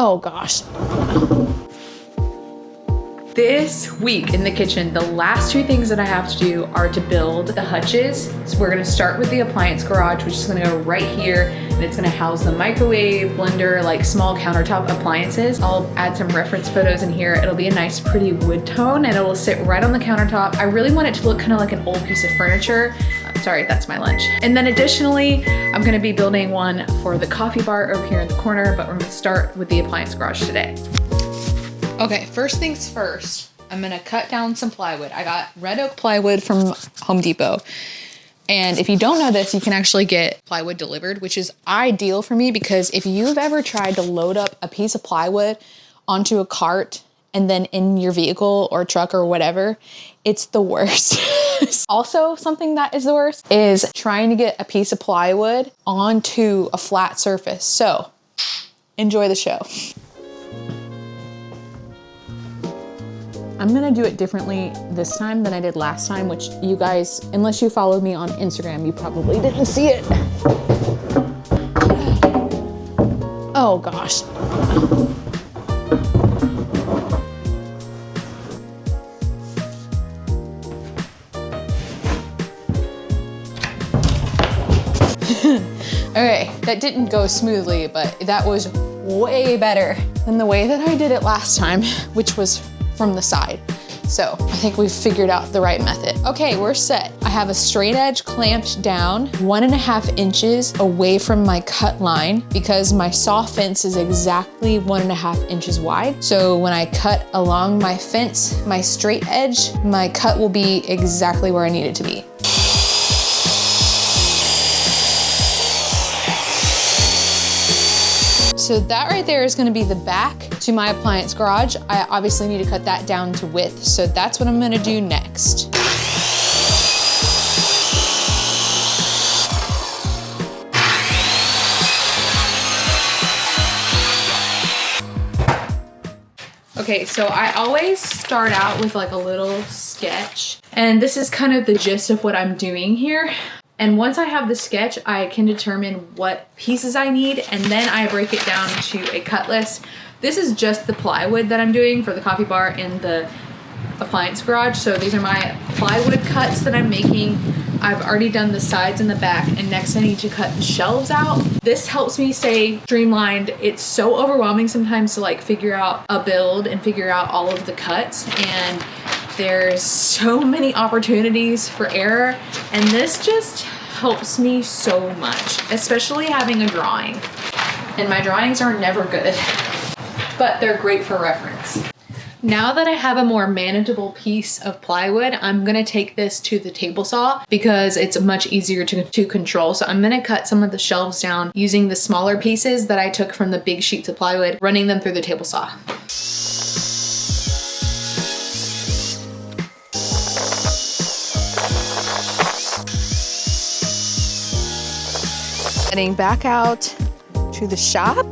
Oh gosh. This week in the kitchen, the last two things that I have to do are to build the hutches. So we're gonna start with the appliance garage, which is gonna go right here, and it's gonna house the microwave, blender, like small countertop appliances. I'll add some reference photos in here. It'll be a nice pretty wood tone and it'll sit right on the countertop. I really want it to look kind of like an old piece of furniture. Sorry, that's my lunch. And then additionally, I'm gonna be building one for the coffee bar over here in the corner, but we're gonna start with the appliance garage today. Okay, first things first, I'm gonna cut down some plywood. I got red oak plywood from Home Depot. And if you don't know this, you can actually get plywood delivered, which is ideal for me because if you've ever tried to load up a piece of plywood onto a cart and then in your vehicle or truck or whatever, it's the worst. Also, something that is the worst is trying to get a piece of plywood onto a flat surface. So, enjoy the show. I'm gonna do it differently this time than I did last time, which you guys, unless you followed me on Instagram, you probably didn't see it. Oh gosh. Okay, that didn't go smoothly, but that was way better than the way that I did it last time, which was from the side. So I think we've figured out the right method. Okay, we're set. I have a straight edge clamped down 1.5 inches away from my cut line because my saw fence is exactly 1.5 inches wide. So when I cut along my fence, my straight edge, my cut will be exactly where I need it to be. So that right there is gonna be the back to my appliance garage. I obviously need to cut that down to width, so that's what I'm gonna do next. Okay, so I always start out with like a little sketch, and this is kind of the gist of what I'm doing here. And once I have the sketch, I can determine what pieces I need, and then I break it down to a cut list. This is just the plywood that I'm doing for the coffee bar and the appliance garage. So these are my plywood cuts that I'm making. I've already done the sides and the back, and next I need to cut the shelves out. This helps me stay streamlined. It's so overwhelming sometimes to like figure out a build and figure out all of the cuts, and there's so many opportunities for error, and this just helps me so much, especially having a drawing. And my drawings are never good, but they're great for reference. Now that I have a more manageable piece of plywood, I'm gonna take this to the table saw because it's much easier to control. So I'm gonna cut some of the shelves down using the smaller pieces that I took from the big sheets of plywood, running them through the table saw. Heading back out to the shop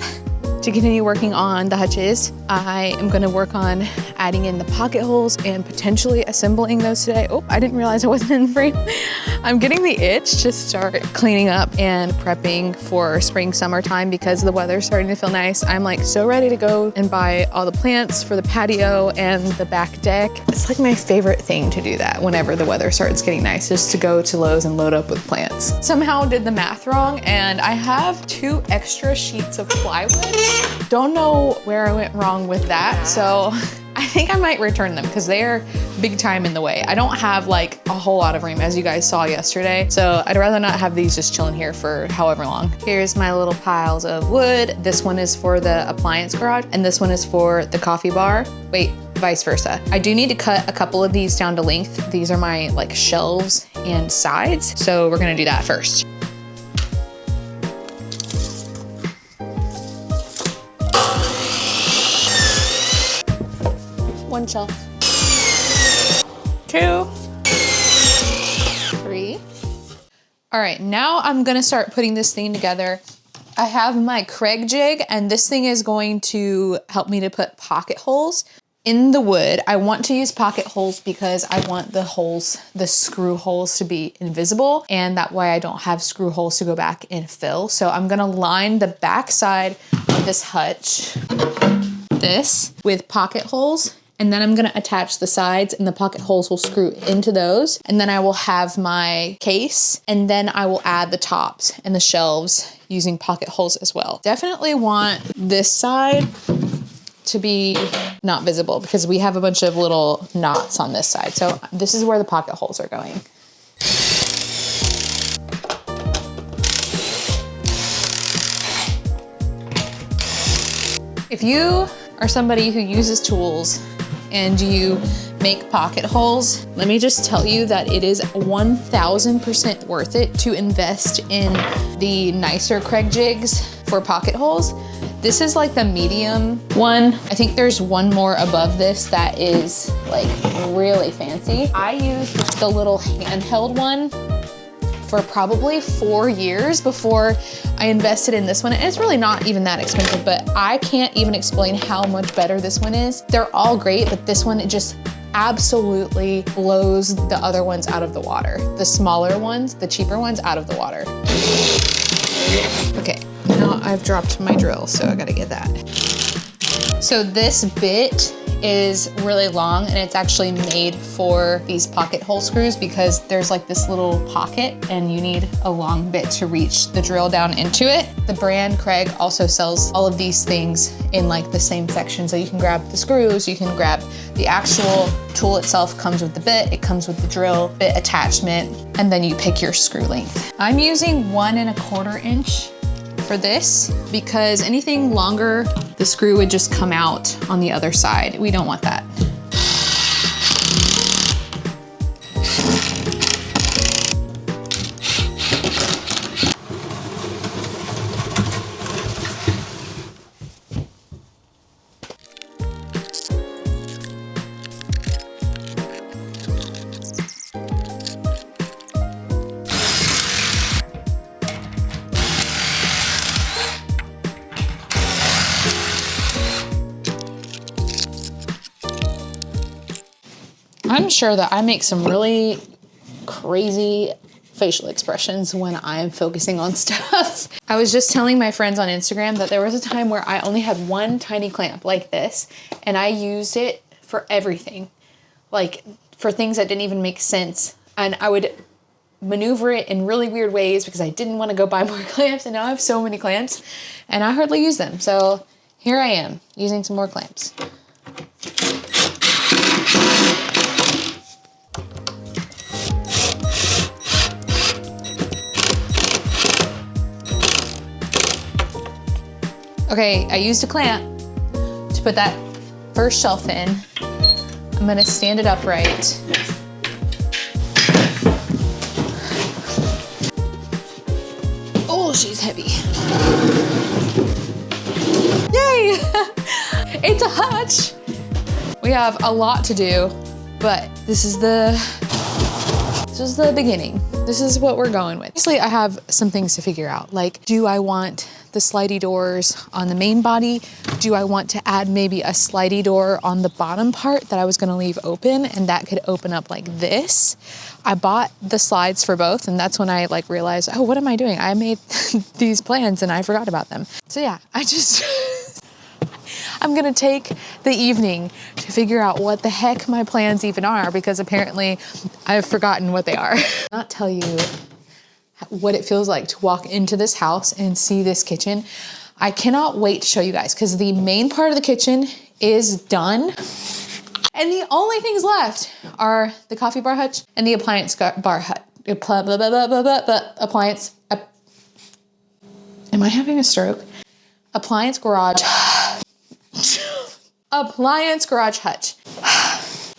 to continue working on the hutches. I am gonna work on adding in the pocket holes and potentially assembling those today. Oh, I didn't realize I wasn't in the frame. I'm getting the itch to start cleaning up and prepping for spring, summertime because the weather's starting to feel nice. I'm like so ready to go and buy all the plants for the patio and the back deck. It's like my favorite thing to do that whenever the weather starts getting nice, just to go to Lowe's and load up with plants. Somehow did the math wrong and I have 2 extra sheets of plywood. Don't know where I went wrong with that, so I think I might return them because they're big time in the way. I don't have like a whole lot of room, as you guys saw yesterday, so I'd rather not have these just chilling here for however long. Here's my little piles of wood. This one is for the appliance garage and this one is for the coffee bar. Wait, vice versa. I do need to cut a couple of these down to length. These are my like shelves and sides, so we're gonna do that first. One shelf. 2, 3. All right, now I'm gonna start putting this thing together. I have my Craig jig, and this thing is going to help me to put pocket holes in the wood. I want to use pocket holes because I want the holes, the screw holes, to be invisible, and that way I don't have screw holes to go back and fill. So I'm gonna line the back side of this hutch, this with pocket holes. And then I'm gonna attach the sides and the pocket holes will screw into those. And then I will have my case and then I will add the tops and the shelves using pocket holes as well. Definitely want this side to be not visible because we have a bunch of little knots on this side. So this is where the pocket holes are going. If you are somebody who uses tools and you make pocket holes, let me just tell you that it is 1000% worth it to invest in the nicer Craig jigs for pocket holes. This is like the medium one. I think there's one more above this that is like really fancy. I used the little handheld one for probably 4 years before I invested in this one. And it's really not even that expensive, but I can't even explain how much better this one is. They're all great, but this one, it just absolutely blows the other ones out of the water. The smaller ones, the cheaper ones, out of the water. Okay, now I've dropped my drill, so I gotta get that. So this bit is really long and it's actually made for these pocket hole screws because there's like this little pocket and you need a long bit to reach the drill down into it. The brand Craig also sells all of these things in like the same section. So you can grab the screws, you can grab the actual tool itself, comes with the bit, it comes with the drill bit attachment, and then you pick your screw length. I'm using 1 1/4 inch for this because anything longer, the screw would just come out on the other side. We don't want that. I'm sure that I make some really crazy facial expressions when I'm focusing on stuff. I was just telling my friends on Instagram that there was a time where I only had one tiny clamp like this and I used it for everything, like for things that didn't even make sense. And I would maneuver it in really weird ways because I didn't want to go buy more clamps, and now I have so many clamps and I hardly use them. So here I am using some more clamps. Okay, I used a clamp to put that first shelf in. I'm gonna stand it upright. Oh, she's heavy. Yay! It's a hutch. We have a lot to do, but this is the beginning. This is what we're going with. Obviously, I have some things to figure out. Like, do I want the slidey doors on the main body? Do I want to add maybe a slidey door on the bottom part that I was gonna leave open and that could open up like this? I bought the slides for both and that's when I like realized, oh, what am I doing? I made these plans and I forgot about them. So yeah, I'm gonna take the evening to figure out what the heck my plans even are because apparently I've forgotten what they are. Not tell you what it feels like to walk into this house and see this kitchen. I cannot wait to show you guys because the main part of the kitchen is done. And the only things left are the coffee bar hutch and the appliance bar hutch. Appliance. Am I having a stroke? Appliance garage. Appliance garage hutch.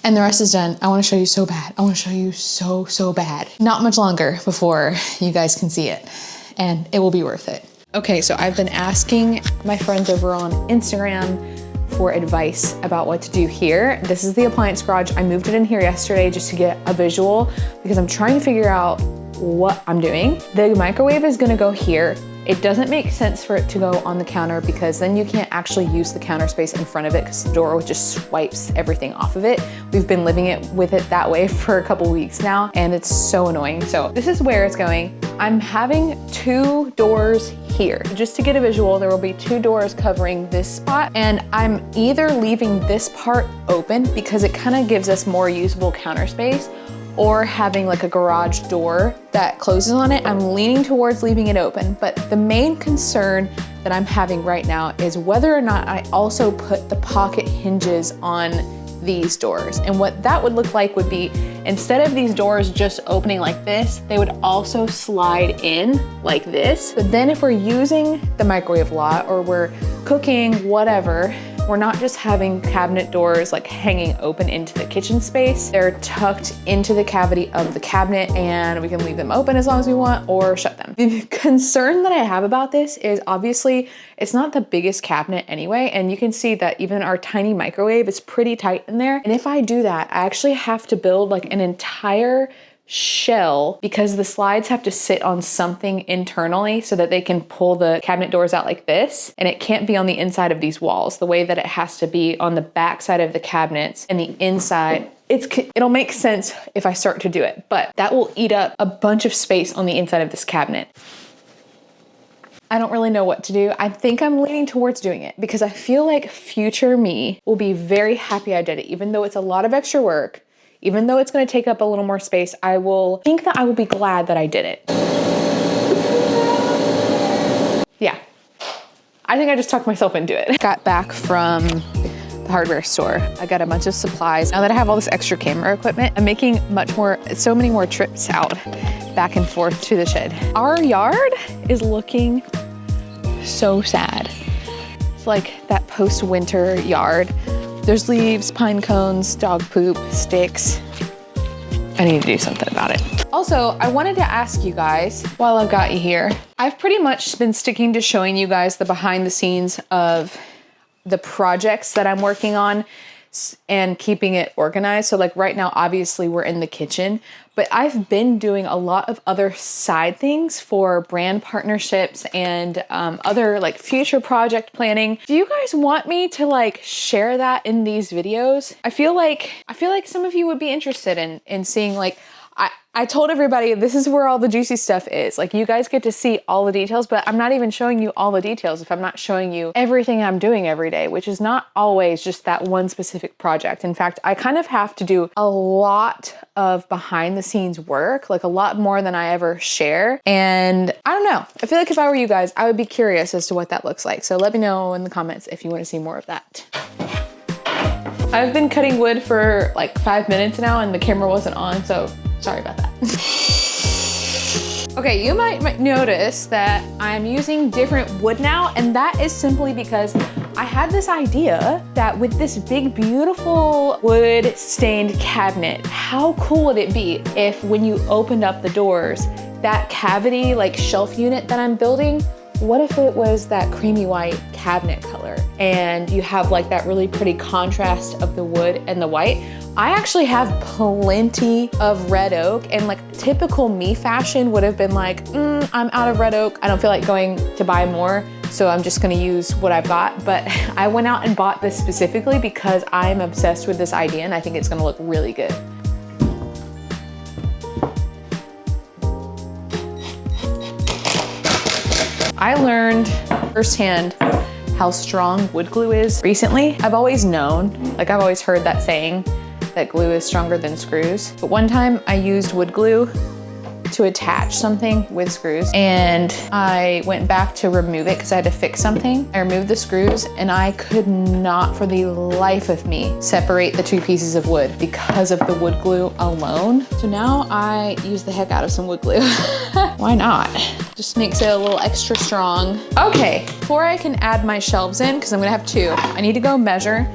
And the rest is done. I wanna show you so bad. I wanna show you so bad. Not much longer before you guys can see it and it will be worth it. Okay, so I've been asking my friends over on Instagram for advice about what to do here. This is the appliance garage. I moved it in here yesterday just to get a visual because I'm trying to figure out what I'm doing. The microwave is gonna go here. It doesn't make sense for it to go on the counter because then you can't actually use the counter space in front of it because the door just swipes everything off of it. We've been living with it that way for a couple weeks now and it's so annoying. So this is where it's going. I'm having 2 doors here. Just to get a visual, there will be 2 doors covering this spot, and I'm either leaving this part open because it kind of gives us more usable counter space, or having like a garage door that closes on it. I'm leaning towards leaving it open, but the main concern that I'm having right now is whether or not I also put the pocket hinges on these doors. And what that would look like would be, instead of these doors just opening like this, they would also slide in like this. But then if we're using the microwave a lot, or we're cooking, whatever, we're not just having cabinet doors like hanging open into the kitchen space. They're tucked into the cavity of the cabinet, and we can leave them open as long as we want or shut them. The concern that I have about this is, obviously it's not the biggest cabinet anyway, and you can see that even our tiny microwave is pretty tight in there. And if I do that, I actually have to build like an entire shell, because the slides have to sit on something internally so that they can pull the cabinet doors out like this, and it can't be on the inside of these walls the way that it has to be on the back side of the cabinets and the inside. It'll make sense if I start to do it, but that will eat up a bunch of space on the inside of this cabinet. I don't really know what to do. I think I'm leaning towards doing it because I feel like future me will be very happy I did it, even though it's a lot of extra work. Even though it's gonna take up a little more space, I will think that I will be glad that I did it. Yeah, I think I just talked myself into it. Got back from the hardware store. I got a bunch of supplies. Now that I have all this extra camera equipment, I'm making so many more trips out back and forth to the shed. Our yard is looking so sad. It's like that post-winter yard. There's leaves, pine cones, dog poop, sticks. I need to do something about it. Also, I wanted to ask you guys, while I've got you here, I've pretty much been sticking to showing you guys the behind the scenes of the projects that I'm working on and keeping it organized. So like right now, obviously we're in the kitchen, but I've been doing a lot of other side things for brand partnerships and other like future project planning. Do you guys want me to like share that in these videos? I feel like some of you would be interested in seeing, like, I told everybody this is where all the juicy stuff is. Like, you guys get to see all the details, but I'm not even showing you all the details if I'm not showing you everything I'm doing every day, which is not always just that one specific project. In fact, I kind of have to do a lot of behind the scenes work, like a lot more than I ever share. And I don't know, I feel like if I were you guys, I would be curious as to what that looks like. So let me know in the comments if you want to see more of that. I've been cutting wood for like 5 minutes now and the camera wasn't on, so sorry about that. Okay, you might notice that I'm using different wood now, and that is simply because I had this idea that with this big, beautiful wood stained cabinet, how cool would it be if when you opened up the doors, that cavity like shelf unit that I'm building, what if it was that creamy white cabinet color and you have like that really pretty contrast of the wood and the white? I actually have plenty of red oak, and like typical me fashion would have been like, I'm out of red oak. I don't feel like going to buy more, so I'm just gonna use what I've got. But I went out and bought this specifically because I'm obsessed with this idea and I think it's gonna look really good. I learned firsthand how strong wood glue is recently. I've always known, like I've always heard that saying, that glue is stronger than screws. But one time I used wood glue to attach something with screws, and I went back to remove it because I had to fix something. I removed the screws and I could not for the life of me separate the 2 pieces of wood because of the wood glue alone. So now I use the heck out of some wood glue. Why not? Just makes it a little extra strong. Okay, before I can add my shelves in, because I'm gonna have 2, I need to go measure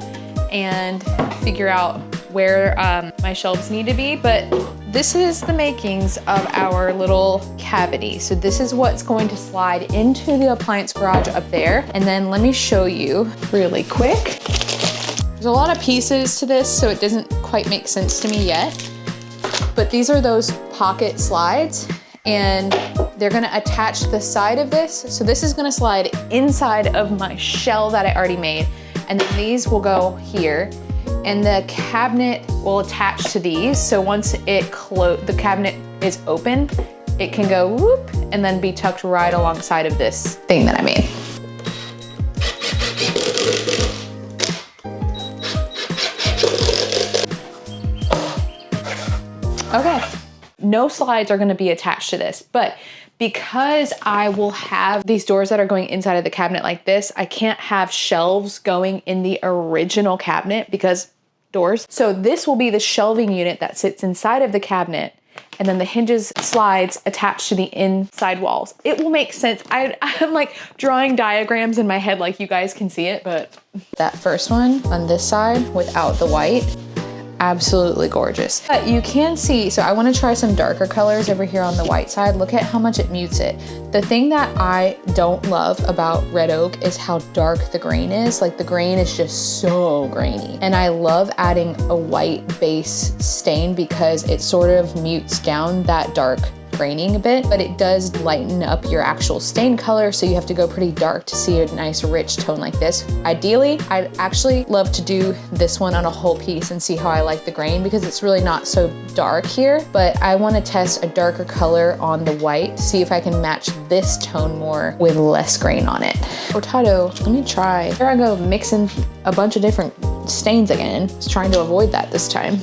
and figure out where my shelves need to be, but this is the makings of our little cavity. So this is what's going to slide into the appliance garage up there. And then let me show you really quick. There's a lot of pieces to this, so it doesn't quite make sense to me yet, but these are those pocket slides, and they're gonna attach the side of this. So this is gonna slide inside of my shell that I already made, and then these will go here. And the cabinet will attach to these. So once the cabinet is open, it can go whoop and then be tucked right alongside of this thing that I made. Okay, no slides are gonna be attached to this, but because I will have these doors that are going inside of the cabinet like this, I can't have shelves going in the original cabinet because doors. So this will be the shelving unit that sits inside of the cabinet, and then the hinges slides attached to the inside walls. It will make sense. I'm like drawing diagrams in my head like you guys can see it, but that first one on this side without the white, absolutely gorgeous. But you can see, so I want to try some darker colors over here on the white side. Look at how much it mutes it. The thing that I don't love about red oak is how dark the grain is. Like the grain is just so grainy. And I love adding a white base stain because it sort of mutes down that dark graining a bit, but it does lighten up your actual stain color, so you have to go pretty dark to see a nice rich tone like this. Ideally, I'd actually love to do this one on a whole piece and see how I like the grain because it's really not so dark here, but I want to test a darker color on the white to see if I can match this tone more with less grain on it. Cortado, let me try. Here I go mixing a bunch of different stains again. Just trying to avoid that this time.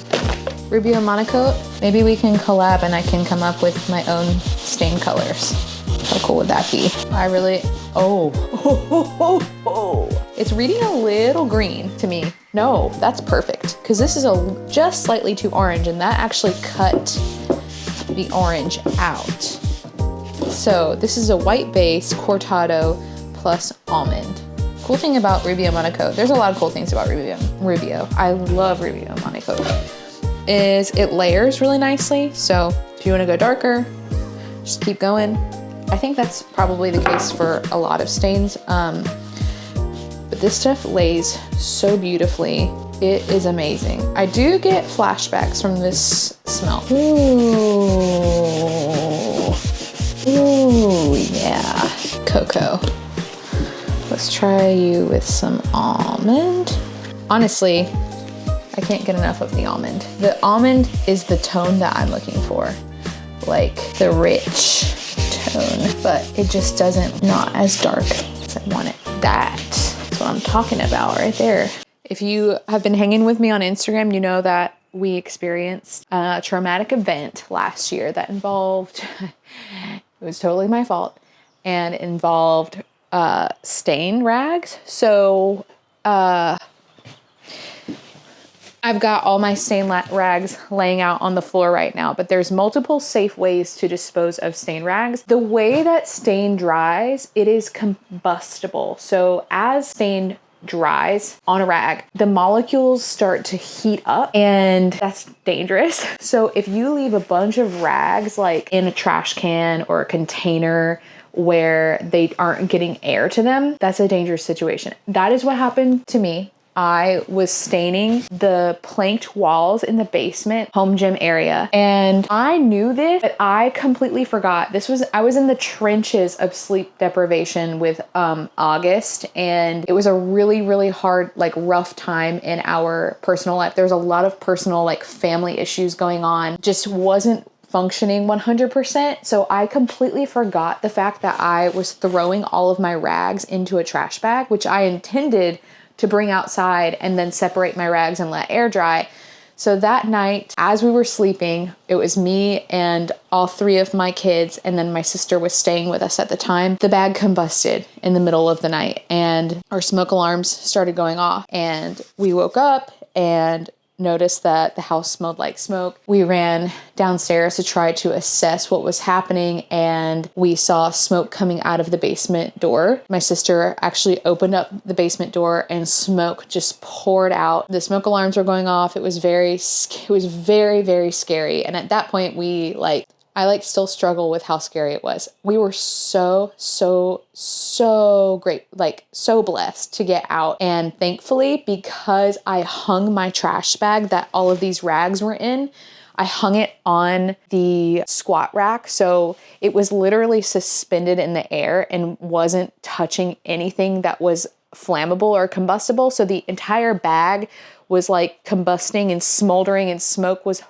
Rubio Monocoat, maybe we can collab and I can come up with my own stain colors. How cool would that be? I really, it's reading a little green to me. No, that's perfect. Because this is just slightly too orange and that actually cut the orange out. So this is a white base, Cortado plus almond. Cool thing about Rubio Monocoat, there's a lot of cool things about Rubio. I love Rubio Monocoat. Is it layers really nicely. So if you want to go darker, just keep going. I think that's probably the case for a lot of stains. But this stuff lays so beautifully. It is amazing. I do get flashbacks from this smell. Ooh, yeah. Cocoa. Let's try you with some almond. Honestly, I can't get enough of the almond. The almond is the tone that I'm looking for. Like the rich tone, but it just doesn't, not as dark as I want it. That's what I'm talking about right there. If you have been hanging with me on Instagram, you know that we experienced a traumatic event last year that involved, it was totally my fault, and involved stain rags. So, I've got all my stain rags laying out on the floor right now, but there's multiple safe ways to dispose of stain rags. The way that stain dries, it is combustible. So as stain dries on a rag, the molecules start to heat up and that's dangerous. So if you leave a bunch of rags like in a trash can or a container where they aren't getting air to them, that's a dangerous situation. That is what happened to me. I was staining the planked walls in the basement home gym area. And I knew this, but I completely forgot. I was in the trenches of sleep deprivation with August. And it was a really, really hard, like rough time in our personal life. There was a lot of personal, like family issues going on. Just wasn't functioning 100%. So I completely forgot the fact that I was throwing all of my rags into a trash bag, which I intended to bring outside and then separate my rags and let air dry. So that night, as we were sleeping, it was me and all three of my kids, and then my sister was staying with us at the time. The bag combusted in the middle of the night and our smoke alarms started going off, and we woke up and noticed that the house smelled like smoke. We ran downstairs to try to assess what was happening, and we saw smoke coming out of the basement door. My sister actually opened up the basement door and smoke just poured out. The smoke alarms were going off. It was very, very scary. And at that point I still struggle with how scary it was. We were so great, so blessed to get out. And thankfully, because I hung my trash bag that all of these rags were in, I hung it on the squat rack. So it was literally suspended in the air and wasn't touching anything that was flammable or combustible. So the entire bag was like combusting and smoldering, and smoke was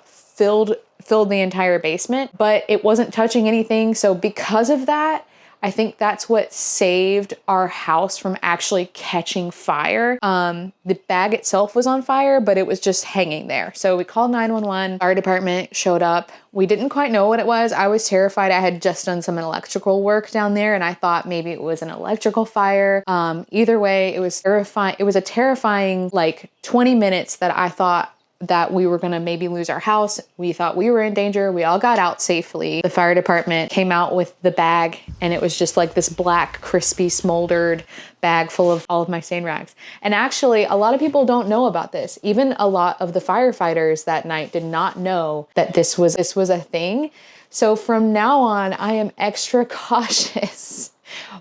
filled the entire basement, but it wasn't touching anything. So because of that, I think that's what saved our house from actually catching fire. The bag itself was on fire, but it was just hanging there. So we called 911, fire department showed up. We didn't quite know what it was. I was terrified. I had just done some electrical work down there and I thought maybe it was an electrical fire. Either way, it was terrifying. It was a terrifying like 20 minutes that I thought that we were gonna maybe lose our house. We thought we were in danger. We all got out safely. The fire department came out with the bag and it was just like this black, crispy, smoldered bag full of all of my stain rags. And actually, a lot of people don't know about this. Even a lot of the firefighters that night did not know that this was a thing. So from now on, I am extra cautious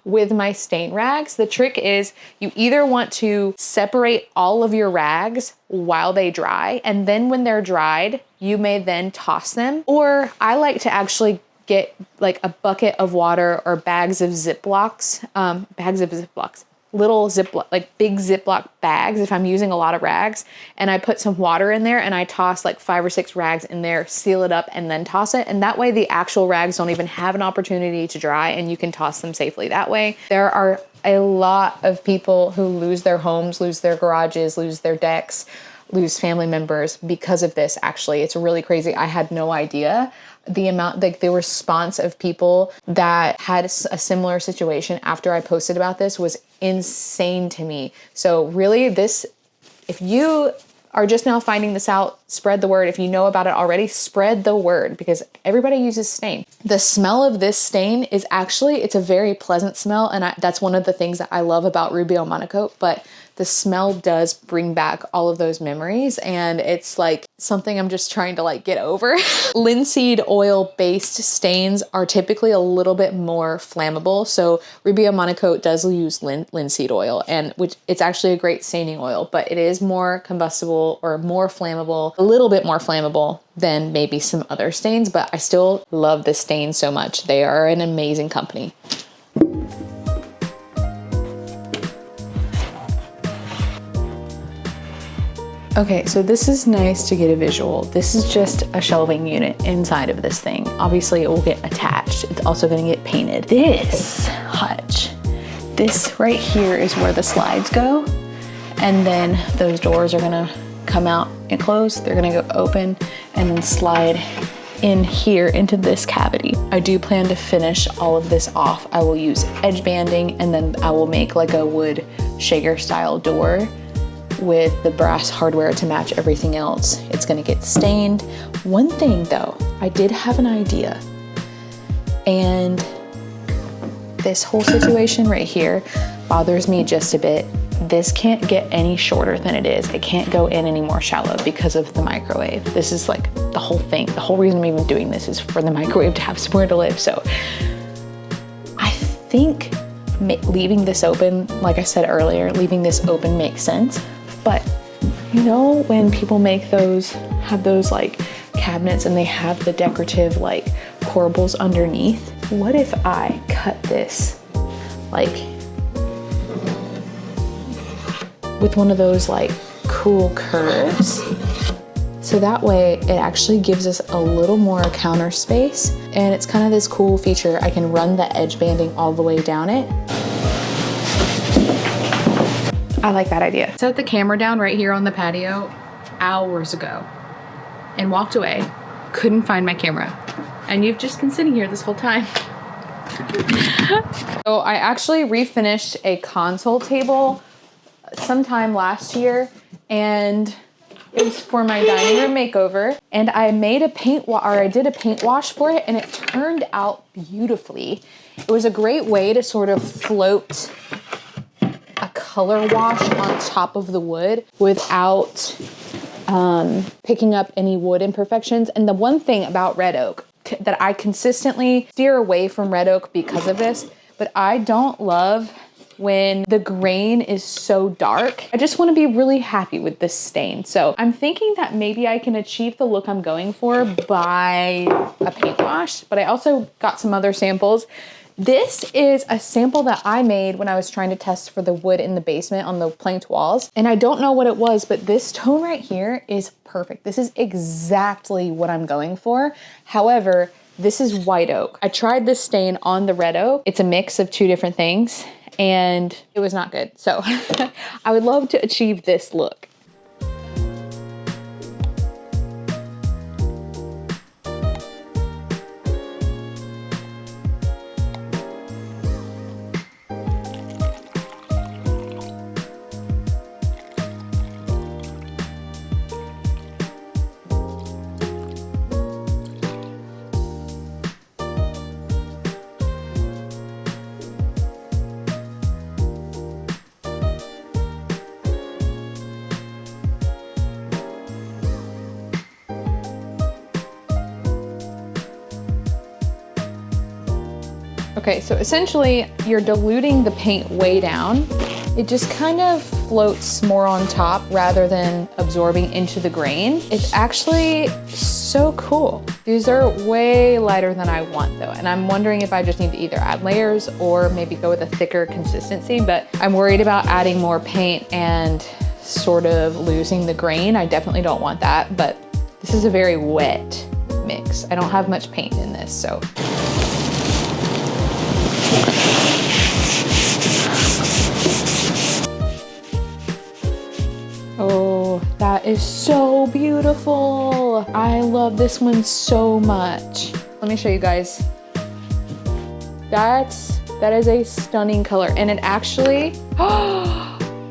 with my stain rags. The trick is you either want to separate all of your rags while they dry, and then when they're dried, you may then toss them. Or I like to actually get like a bucket of water or bags of Ziplocs, little Ziploc, like big Ziploc bags if I'm using a lot of rags, and I put some water in there and I toss like 5 or 6 rags in there, seal it up and then toss it. And that way the actual rags don't even have an opportunity to dry and you can toss them safely that way. There are a lot of people who lose their homes, lose their garages, lose their decks, lose family members because of this. Actually, it's really crazy. I had no idea. The amount, like the response of people that had a similar situation after I posted about this was insane to me. So really this, if you are just now finding this out, spread the word. If you know about it already, spread the word because everybody uses stain. The smell of this stain is actually, it's a very pleasant smell. And that's one of the things that I love about Rubio Monocoat, but the smell does bring back all of those memories. And it's like something I'm just trying to like get over. Linseed oil based stains are typically a little bit more flammable. So Rubio Monocoat does use linseed oil, and which it's actually a great staining oil, but it is more combustible or more flammable, a little bit more flammable than maybe some other stains, but I still love the stain so much. They are an amazing company. Okay, so this is nice to get a visual. This is just a shelving unit inside of this thing. Obviously it will get attached. It's also gonna get painted. This hutch, this right here is where the slides go. And then those doors are gonna come out and close. They're gonna go open and then slide in here into this cavity. I do plan to finish all of this off. I will use edge banding and then I will make like a wood shaker style door with the brass hardware to match everything else. It's gonna get stained. One thing though, I did have an idea, and this whole situation right here bothers me just a bit. This can't get any shorter than it is. It can't go in any more shallow because of the microwave. This is like the whole thing. The whole reason I'm even doing this is for the microwave to have somewhere to live. So I think leaving this open, like I said earlier, leaving this open makes sense. But you know, when people make those, have those like cabinets and they have the decorative like corbels underneath, what if I cut this like with one of those like cool curves? So that way it actually gives us a little more counter space, and it's kind of this cool feature. I can run the edge banding all the way down it. I like that idea. Set the camera down right here on the patio hours ago and walked away. Couldn't find my camera. And you've just been sitting here this whole time. So I actually refinished a console table sometime last year, and it was for my dining room makeover. And I made a I did a paint wash for it, and it turned out beautifully. It was a great way to sort of float a color wash on top of the wood without picking up any wood imperfections. And the one thing about red oak that I consistently steer away from red oak because of this, but I don't love when the grain is so dark. I just want to be really happy with this stain. So I'm thinking that maybe I can achieve the look I'm going for by a paint wash, but I also got some other samples. This is a sample that I made when I was trying to test for the wood in the basement on the planked walls. And I don't know what it was, but this tone right here is perfect. This is exactly what I'm going for. However, this is white oak. I tried this stain on the red oak. It's a mix of two different things and it was not good. So I would love to achieve this look. Okay, so essentially you're diluting the paint way down. It just kind of floats more on top rather than absorbing into the grain. It's actually so cool. These are way lighter than I want though, and I'm wondering if I just need to either add layers or maybe go with a thicker consistency, but I'm worried about adding more paint and sort of losing the grain. I definitely don't want that, but this is a very wet mix. I don't have much paint in this, so. Oh, that is so beautiful. I love this one so much. Let me show you guys. That is a stunning color. And it actually,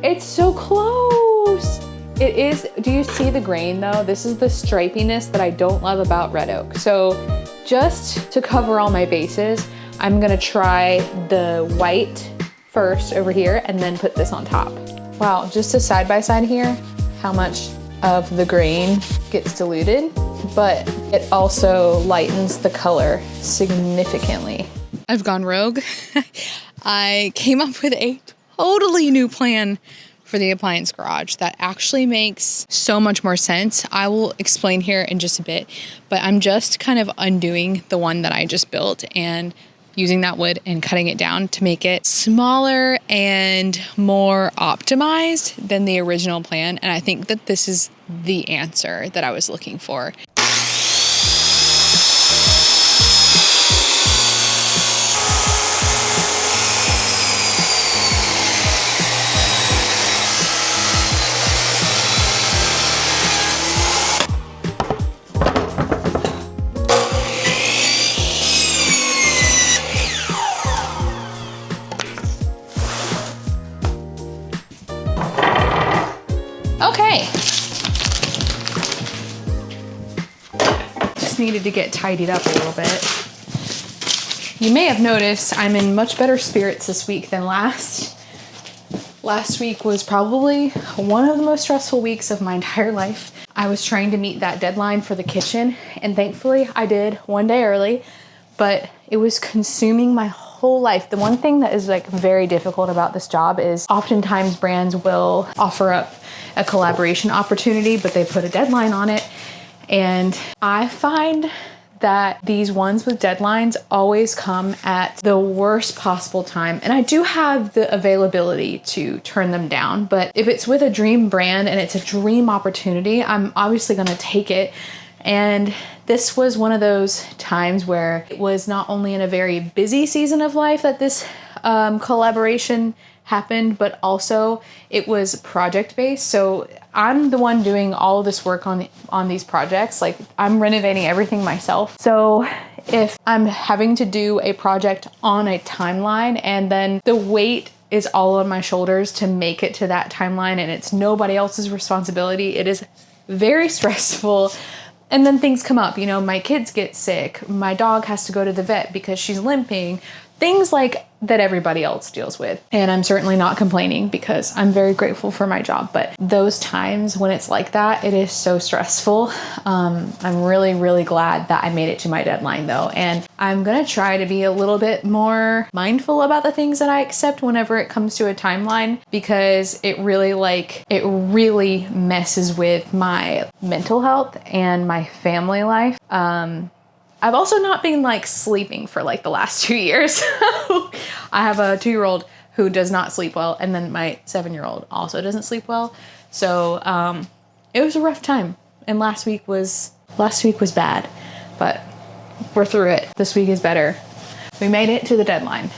it's so close. It is, do you see the grain though? This is the stripiness that I don't love about red oak. So just to cover all my bases, I'm gonna try the white first over here and then put this on top. Wow, just a side by side here, how much of the grain gets diluted, but it also lightens the color significantly. I've gone rogue. I came up with a totally new plan for the appliance garage that actually makes so much more sense. I will explain here in just a bit, but I'm just kind of undoing the one that I just built and using that wood and cutting it down to make it smaller and more optimized than the original plan. And I think that this is the answer that I was looking for. Okay. Just needed to get tidied up a little bit. You may have noticed I'm in much better spirits this week than last. Last week was probably one of the most stressful weeks of my entire life. I was trying to meet that deadline for the kitchen, and thankfully I did one day early, but it was consuming my whole life. The one thing that is like very difficult about this job is oftentimes brands will offer up a collaboration opportunity, but they put a deadline on it. And I find that these ones with deadlines always come at the worst possible time. And I do have the availability to turn them down, but if it's with a dream brand and it's a dream opportunity, I'm obviously gonna take it. And this was one of those times where it was not only in a very busy season of life that this collaboration happened, but also it was project-based. So I'm the one doing all this work on these projects. Like, I'm renovating everything myself. So if I'm having to do a project on a timeline and then the weight is all on my shoulders to make it to that timeline and it's nobody else's responsibility, it is very stressful. And then things come up, you know, my kids get sick, my dog has to go to the vet because she's limping, things like that everybody else deals with. And I'm certainly not complaining because I'm very grateful for my job. But those times when it's like that, it is so stressful. I'm really, really glad that I made it to my deadline though. And I'm gonna try to be a little bit more mindful about the things that I accept whenever it comes to a timeline, because it really messes with my mental health and my family life. I've also not been like sleeping for like the last 2 years. I have a 2-year-old who does not sleep well, and then my 7-year-old also doesn't sleep well. So it was a rough time, and last week was bad, but we're through it. This week is better. We made it to the deadline.